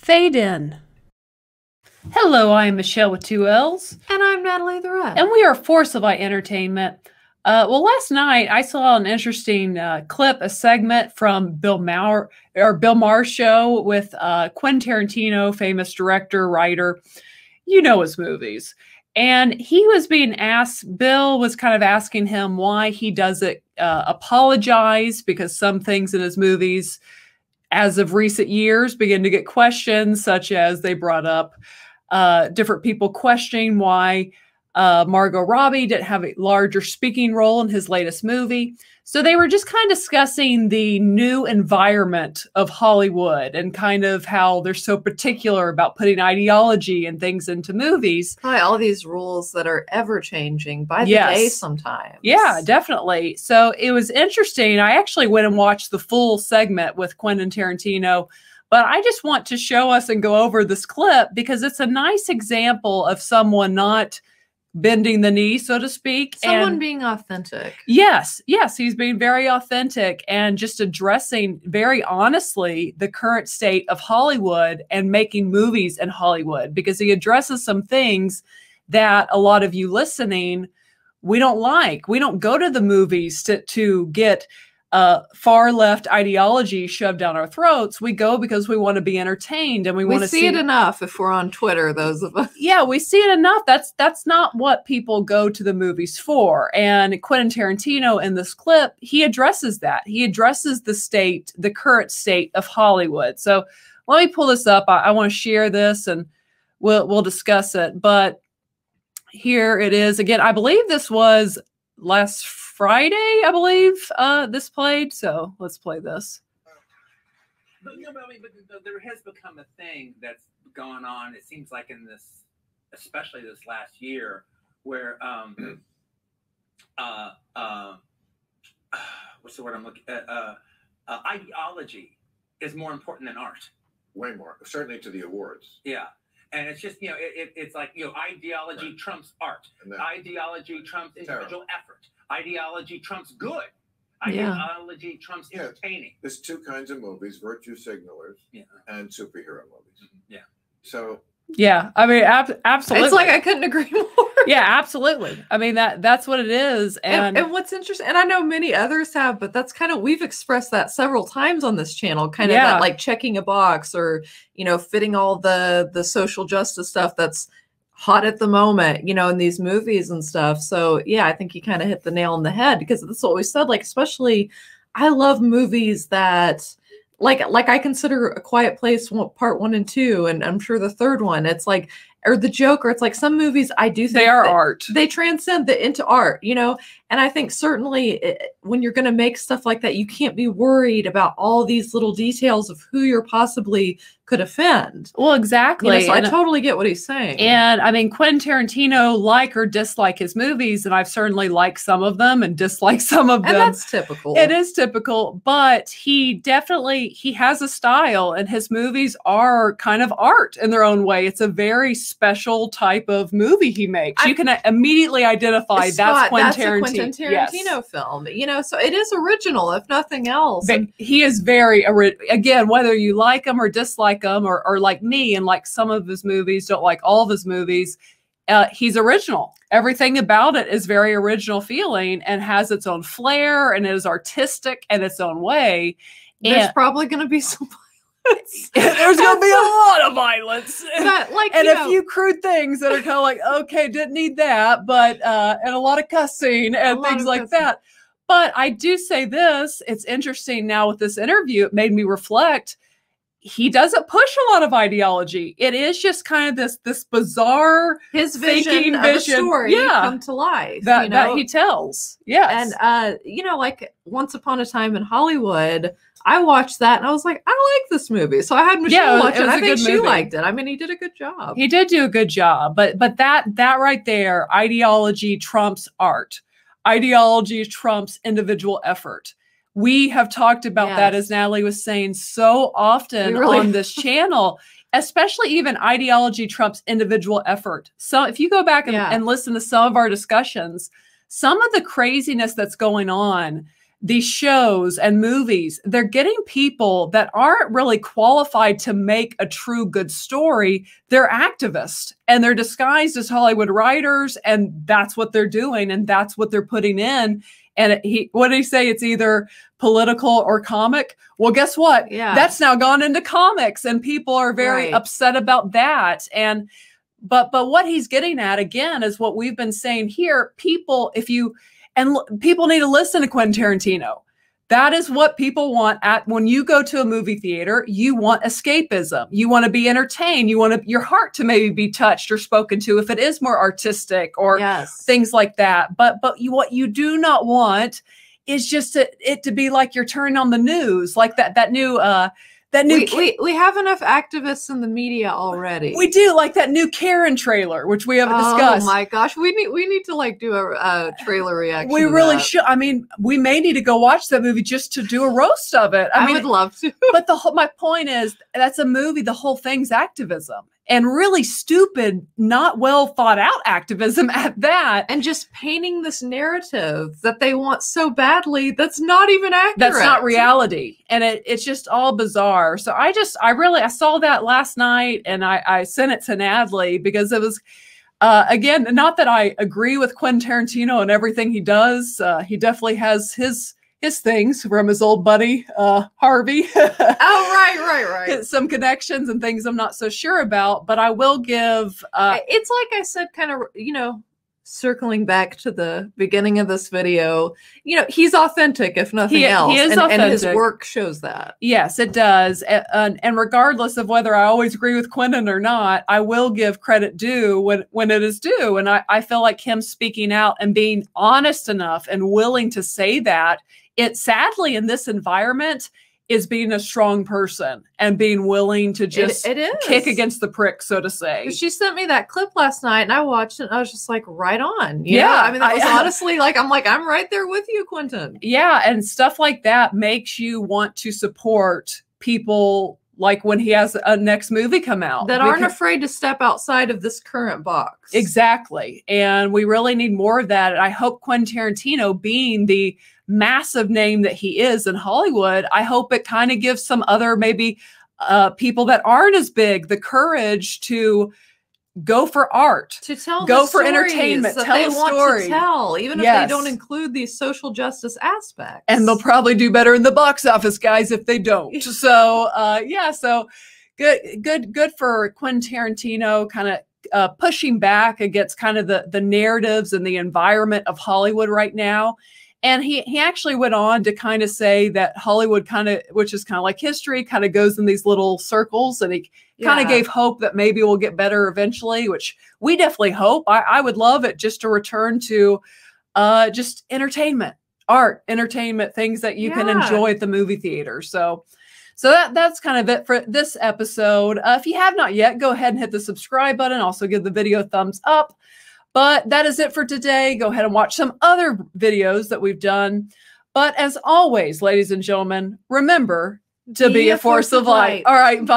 Fade in. Hello, I am Michelle with two L's. And I'm Natalie the Red. And we are Force of Light Entertainment. Well, last night I saw an interesting clip, a segment from Bill Maher's show with Quentin Tarantino, famous director, writer. You know his movies. And he was being asked, Bill was kind of asking him why he doesn't apologize, because some things in his movies, as of recent years, begin to get questions, such as they brought up different people questioning why Margot Robbie didn't have a larger speaking role in his latest movie. So they were just kind of discussing the new environment of Hollywood and kind of how they're so particular about putting ideology and things into movies. Probably all these rules that are ever changing by the day sometimes. Yeah, definitely. So it was interesting. I actually went and watched the full segment with Quentin Tarantino, but I just want to show us and go over this clip because it's a nice example of someone not bending the knee, so to speak. Someone being authentic. Yes, he's being very authentic and just addressing very honestly the current state of Hollywood and making movies in Hollywood, because he addresses some things that a lot of you listening, we don't like. We don't go to the movies to get far left ideology shoved down our throats. We go because we want to be entertained and we want to see it enough. If we're on Twitter, those of us, yeah, we see it enough. That's not what people go to the movies for. And Quentin Tarantino in this clip, he addresses that. He addresses the current state of Hollywood. So let me pull this up. I want to share this and we'll discuss it. But here it is again. I believe this was last Friday, I believe, this played. So let's play this. But, but there has become a thing that's gone on. It seems like in this, especially this last year, where what's the word I'm looking at? Ideology is more important than art. Way more, certainly to the awards. Yeah. And it's just, it's like, ideology trumps art. Ideology trumps individual effort. Ideology trumps good. Ideology trumps entertaining. There's two kinds of movies: virtue signalers and superhero movies. Yeah. So. Yeah, I mean, absolutely. It's like I couldn't agree more. Yeah, absolutely. I mean, that's what it is. And what's interesting, and I know many others have, but that's kind of, we've expressed that several times on this channel, kind of that like checking a box or, fitting all the social justice stuff that's hot at the moment, in these movies and stuff. So yeah, I think you kind of hit the nail on the head, because that's what we said, like, especially I love movies that like I consider A Quiet Place part 1 and 2, and I'm sure the third one, it's like, or The Joker, it's like some movies I do think they are art. They transcend into art, and I think certainly when you're going to make stuff like that, you can't be worried about all these little details of who you're possibly could offend. Well, exactly. So I totally get what he's saying. And I mean, Quentin Tarantino, like or dislike his movies, and I've certainly liked some of them and disliked some of them. And that's typical. It is typical, but he has a style, and his movies are kind of art in their own way. It's a very special type of movie he makes. You can immediately identify that's Quentin Tarantino film. So it is original, if nothing else. He is very again, whether you like him or dislike him, or like me and like some of his movies, don't like all of his movies, he's original. Everything about it is very original feeling and has its own flair and is artistic in its own way. There's probably going to be some violence. There's going to be a lot of violence. But and a few crude things that are kind of like, okay, didn't need that, but and a lot of cussing and things like that. But I do say this, it's interesting now with this interview, it made me reflect. He doesn't push a lot of ideology. It is just kind of this bizarre vision of a story come to life that he tells. Yes. And like Once Upon a Time in Hollywood, I watched that and I was like, I like this movie. So I had Michelle watch it. I think she liked it. I mean, he did a good job. He did do a good job. But that right there, ideology trumps art. Ideology trumps individual effort. We have talked about that, as Natalie was saying, so often on this channel, especially even ideology trumps individual effort. So if you go back and listen to some of our discussions, some of the craziness that's going on these shows and movies, they're getting people that aren't really qualified to make a true good story. They're activists and they're disguised as Hollywood writers, and that's what they're doing and that's what they're putting in. And what did he say? It's either political or comic. Well, guess what? Yeah. That's now gone into comics, and people are very upset about that. And but what he's getting at again is what we've been saying here. People, people need to listen to Quentin Tarantino. That is what people want when you go to a movie theater. You want escapism. You want to be entertained. You want your heart to maybe be touched or spoken to if it is more artistic or things like that. But what you do not want is just it to be like you're turning on the news, like that new we have enough activists in the media already. We do, like that new Karen trailer, which we haven't discussed. Oh my gosh, we need to like do a trailer reaction. We really should. I mean, we may need to go watch that movie just to do a roast of it. I mean, would love to. But my point is, that's a movie. The whole thing's activism. And really stupid, not well thought out activism at that. And just painting this narrative that they want so badly that's not even accurate. That's not reality. And it's just all bizarre. So I saw that last night, and I sent it to Natalie because it was, again, not that I agree with Quentin Tarantino and everything he does. He definitely has his things from his old buddy, Harvey. Right. Some connections and things I'm not so sure about, but I will give... it's like I said, kind of, circling back to the beginning of this video, he's authentic, if nothing else. He is authentic. And his work shows that. Yes, it does. And regardless of whether I always agree with Quentin or not, I will give credit due when it is due. And I feel like him speaking out and being honest enough and willing to say that, it sadly in this environment is being a strong person and being willing to just kick against the prick, so to say. She sent me that clip last night and I watched it and I was just like, right on. I mean, that was honestly I'm right there with you, Quentin. Yeah. And stuff like that makes you want to support people, like when he has a next movie come out. That aren't afraid to step outside of this current box. Exactly. And we really need more of that. And I hope Quentin Tarantino, being the massive name that he is in Hollywood, I hope it kind of gives some other maybe people that aren't as big the courage to go for art, to tell, go for entertainment, that tell they a want story. To tell, even if they don't include these social justice aspects. And they'll probably do better in the box office, guys, if they don't. So so good for Quentin Tarantino, kind of pushing back against kind of the narratives and the environment of Hollywood right now. And he actually went on to kind of say that Hollywood which is kind of like history, kind of goes in these little circles, and he kind of gave hope that maybe we'll get better eventually, which we definitely hope. I would love it just to return to just entertainment, art, entertainment, things that you can enjoy at the movie theater. So that's kind of it for this episode. If you have not yet, go ahead and hit the subscribe button. Also give the video a thumbs up. But that is it for today. Go ahead and watch some other videos that we've done. But as always, ladies and gentlemen, remember to be a force of light. All right, bye.